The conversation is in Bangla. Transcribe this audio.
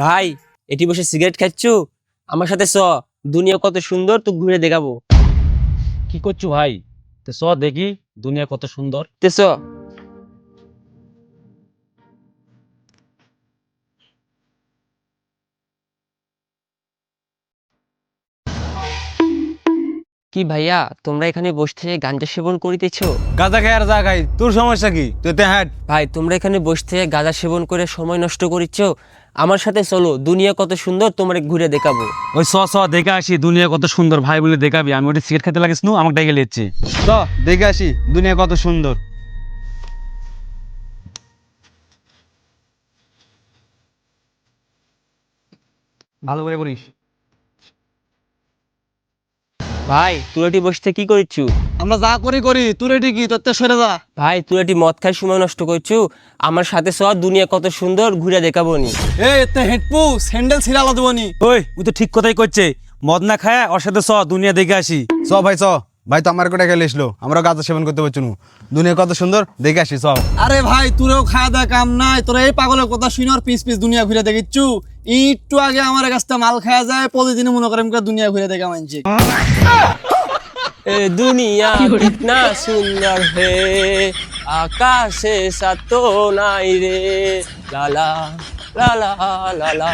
ভাই, এটি বসে সিগারেট খাচ্ছু? আমার সাথে দুনিয়া কত সুন্দর, তো ঘুরে দেখাবো। কি করছো ভাই? তো চ দেখি দুনিয়া কত সুন্দর। তে কি ভাইয়া, তোমরা এখানে বসে গাঁজা সেবন করিতেছো? গাঁজা খাই আর যা খাই, তোর সমস্যা কি? তুই তে হাট। ভাই, তোমরা এখানে বসে গাঁজা সেবন করে সময় নষ্ট করিচ্ছ। আমার সাথে চলো, দুনিয়া কত সুন্দর তোমার ঘুরে দেখাবো। ওই চ দেখে আসি দুনিয়া কত সুন্দর ভাই বলে দেখাবি। আমি ওটা সিগারেট খেতে লাগিস নু, আমাকে ডেকে লিচ্ছে। চ দেখে আসি দুনিয়া কত সুন্দর। ভালো করে করিস। ভাই, তুই বসে কি করিচ্ছু? আমরা যা করি করি, তোর এটি কি? তোর তে সরে যা। ভাই, তুই মদ খাই সময় নষ্ট করছু। আমার সাথে দুনিয়া কত সুন্দর ঘুরে দেখাবো নি। এই এতে হেডপু স্যান্ডেল ছিড়ালা দেবনি। ওই তুই তো ঠিক কথাই করছে। মদ না খায় ওর সাথে চ দুনিয়া দেখে আসি। চ ভাই চ। ভাই তো আমার কোটা খেলে এসলো, আমরা গাঁজা সেবন করতে পারছি না। দুনিয়া কত সুন্দর দেখে আসি চ। আরে ভাই তোরেও খাওয়া দাওয়া কাম নাই, তোরা এই পাগলের কথা শুনে আর পিস পিস দুনিয়া ঘুরে দেখিচ্ছু। একটু আগে আমার কাছটা মাল খাওয়া যায়, প্রতিদিন মনে করেন দুনিয়া ঘুরে দেখা মানছি। दुनिया कितना सुंदर है, आकाश से सातो नाई रे, लाला लाला लाला।